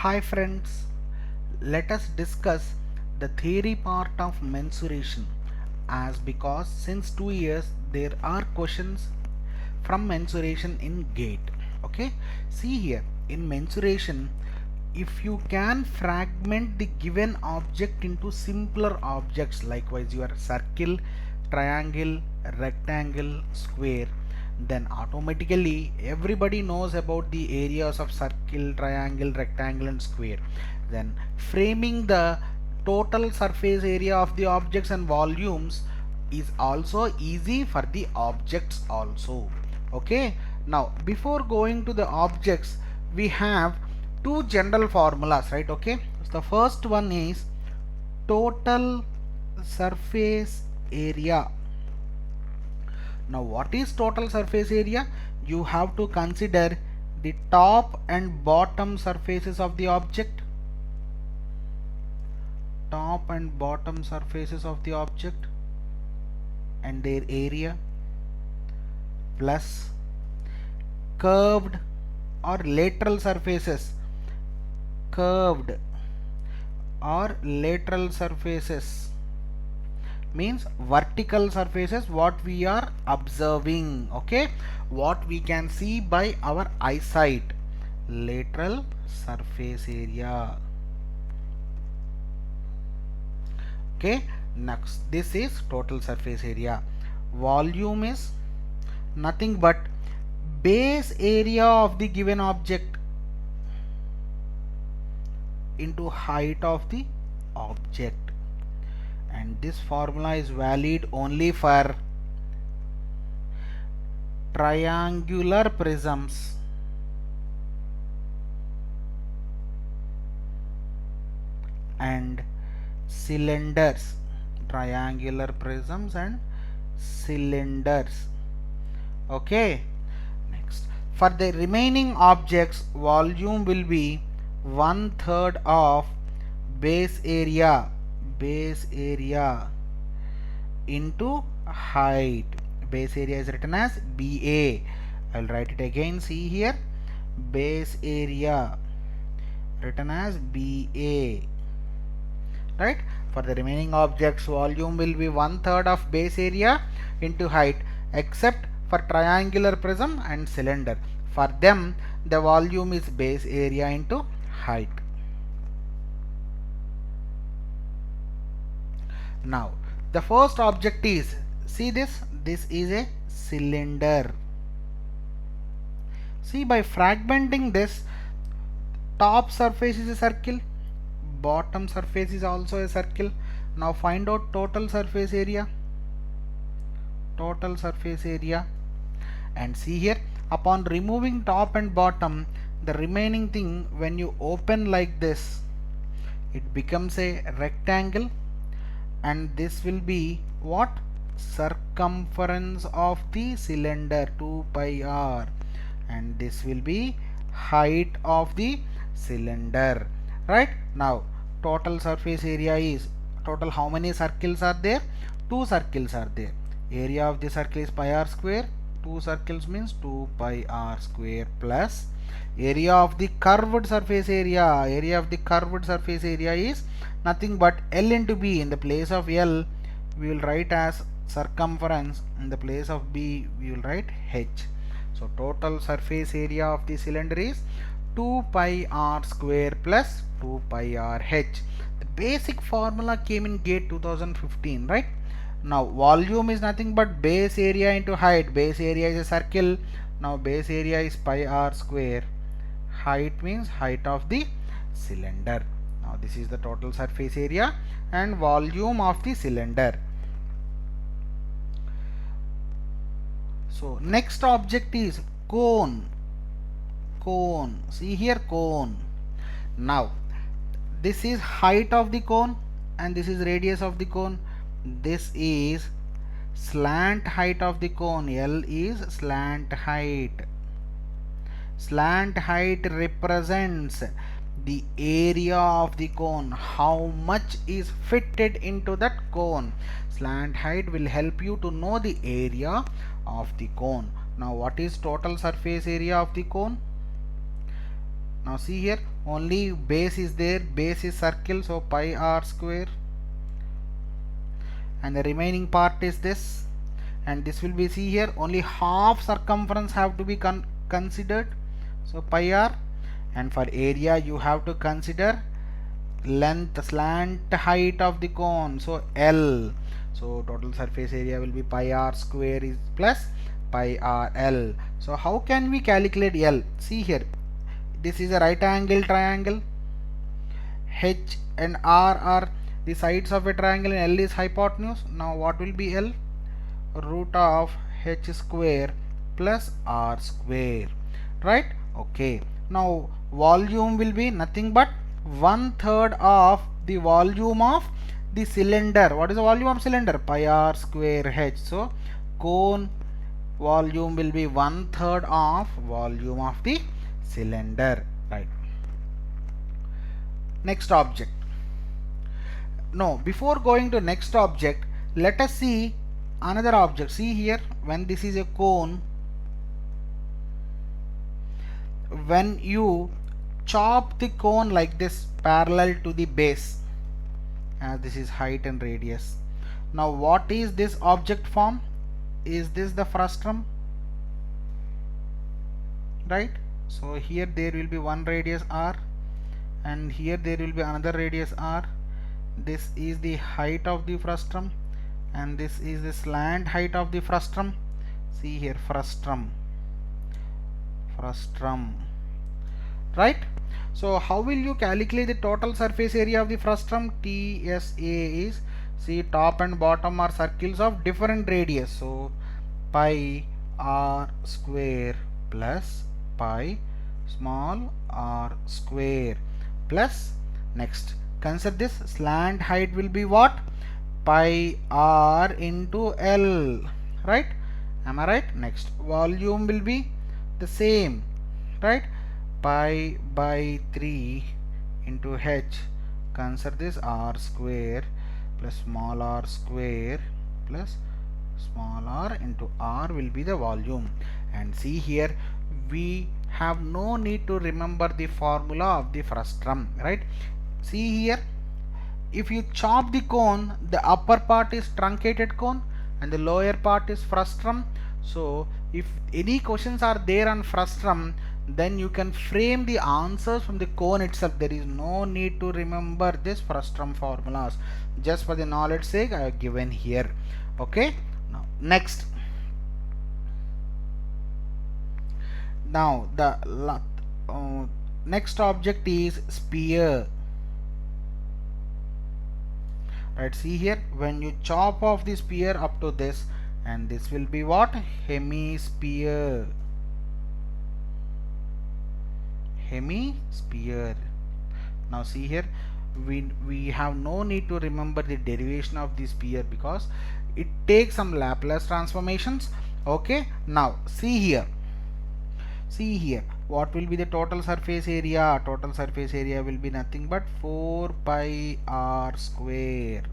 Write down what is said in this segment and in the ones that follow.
Hi friends, let us discuss the theory part of mensuration as because since 2 years there are questions from mensuration in GATE. Okay, see here in mensuration if you can fragment the given object into simpler objects, likewise your circle, triangle, rectangle, square, then automatically everybody knows about the areas of circle, triangle, rectangle and square. Then framing the total surface area of the objects and volumes is also easy for the objects also. Okay, now before going to the objects we have two general formulas, right? Okay, so the first one is total surface area. Now what is total surface area? You have to consider the top and bottom surfaces of the object, top and bottom surfaces of the object and their area, plus curved or lateral surfaces, curved or lateral surfaces means vertical surfaces, what we are observing, okay, what we can see by our eyesight, lateral surface area. Okay, next this is total surface area. Volume is nothing but base area of the given object into height of the object, and this formula is valid only for triangular prisms and cylinders, triangular prisms and cylinders. Okay, next for the remaining objects volume will be 1/3 of base area into height. Base area is written as BA. I'll write it again. See here, base area written as BA, right? For the remaining objects volume will be 1/3 of base area into height, except for triangular prism and cylinder. For them the volume is base area into height. Now the first object is, see this is a cylinder. See, by fragmenting this, top surface is a circle, bottom surface is also a circle. Now find out total surface area, and see here, upon removing top and bottom, the remaining thing when you open like this, it becomes a rectangle, and this will be what? Circumference of the cylinder, 2 pi r, and this will be height of the cylinder, right? Now total surface area is, total how many circles are there? 2 circles are there. Area of the circle is pi r square, 2 circles means 2 pi r square, plus area of the curved surface area, is nothing but L into B. In the place of L we will write as circumference, in the place of B we will write H. So total surface area of the cylinder is 2 pi r square plus 2 pi r h. The basic formula came in GATE 2015, right? Now volume is nothing but base area into height. Base area is a circle. Now base area is pi r square. Height means height of the cylinder. Now this is the total surface area and volume of the cylinder. So next object is cone. See here, cone. Now this is height of the cone and this is radius of the cone. This is slant height of the cone. L is slant height. Slant height represents the area of the cone, how much is fitted into that cone. Slant height will help you to know the area of the cone. Now what is total surface area of the cone? Now see here, only base is there, base is circle, so pi r square, and the remaining part is this, and this will be, see here, only half circumference have to be considered, so pi r. And for area you have to consider length, slant height of the cone, so L. So total surface area will be pi r square is plus pi r L. So how can we calculate L? See here, this is a right angle triangle, H and R are the sides of a triangle, and L is hypotenuse. Now what will be L? Root of H square plus R square, right? Okay, now volume will be nothing but 1/3 of the volume of the cylinder. What is the volume of cylinder? Pi r square H. So cone volume will be 1/3 of volume of the cylinder, right? Next object. No, before going to next object, let us see another object. See here, when this is a cone, when you chop the cone like this parallel to the base, as this is height and radius. Now what is this object form? Is this the frustum, right? So here there will be one radius r, and here there will be another radius r. This is the height of the frustum, and this is the slant height of the frustum. See here, frustum, right? So how will you calculate the total surface area of the frustum? TSA is, see, top and bottom are circles of different radius, so pi r square plus pi small r square plus, next consider this slant height will be what? Pi r into L, right? Am I right? Next volume will be the same, right? Pi by 3 into H, consider this r square plus small r square plus small r into r will be the volume. And see here, we have no need to remember the formula of the frustum, right? See here, if you chop the cone, the upper part is truncated cone and the lower part is frustum. So if any questions are there on frustum, then you can frame the answers from the cone itself. There is no need to remember this frustum formulas. Just for the knowledge sake, I have given here. Okay. Now next. Now the next object is sphere. Right. See here, when you chop off the sphere up to this, and this will be what? Hemisphere. Now see here, we have no need to remember the derivation of the sphere because it takes some Laplace transformations. Okay. Now see here, what will be the total surface area? Total surface area will be nothing but 4 pi r square.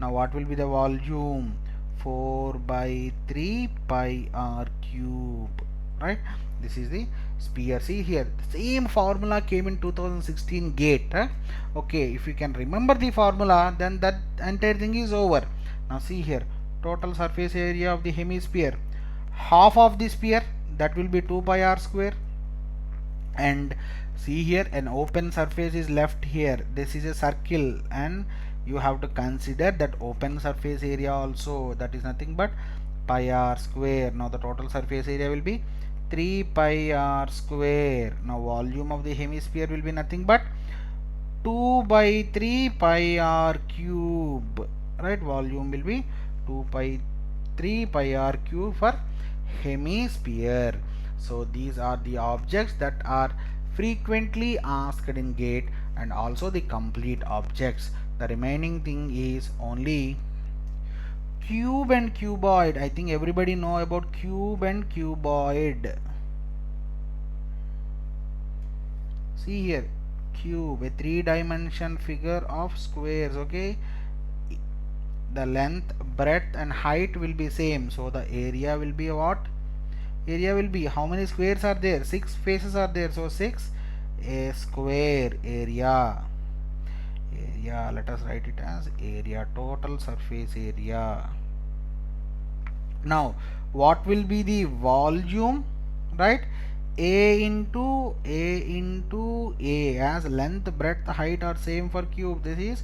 Now what will be the volume? 4 by 3 pi r cube, right? This is the sphere. See here, the same formula came in 2016 GATE. Okay, if you can remember the formula, then that entire thing is over. Now see here, total surface area of the hemisphere, half of the sphere, that will be 2 pi r square. And see here, an open surface is left here. This is a circle, and you have to consider that open surface area also, that is nothing but pi r square. Now the total surface area will be 3 pi r square. Now volume of the hemisphere will be nothing but 2 by 3 pi r cube, right? Volume will be 2 by 3 pi r cube for hemisphere. So these are the objects that are frequently asked in GATE, and also the complete objects. The remaining thing is only cube and cuboid. I think everybody know about cube and cuboid. See here, cube, a 3-dimension figure of squares. Okay, the length, breadth and height will be same, so the area will be what? Area will be, how many squares are there? 6 faces are there, so 6 a square area. Let us write it as area, total surface area. Now what will be the volume, right? A into A, as length, breadth, height are same for cube. This is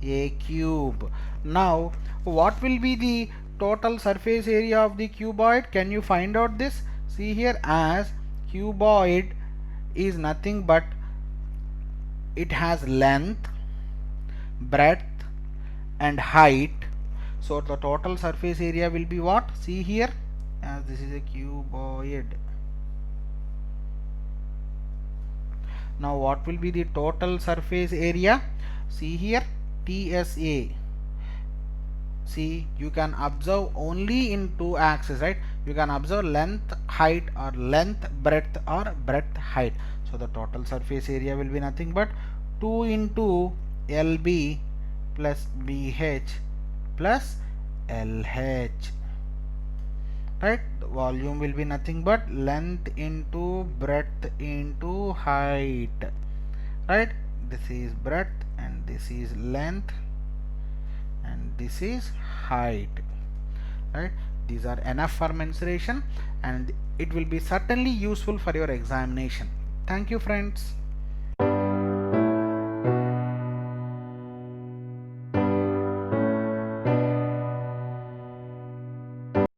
A cube. Now what will be the total surface area of the cuboid? Can you find out this? See here, as cuboid is nothing but it has length, breadth and height. So the total surface area will be what? See here, as this is a cuboid. Now what will be the total surface area? See here, TSA. See, you can observe only in two axes, right? You can observe length, height, or length, breadth, or breadth, height. So the total surface area will be nothing but 2 into LB plus BH plus LH, right? The volume will be nothing but length into breadth into height, right? This is breadth and this is length and this is height, right? These are enough for mensuration and it will be certainly useful for your examination. Thank you, friends.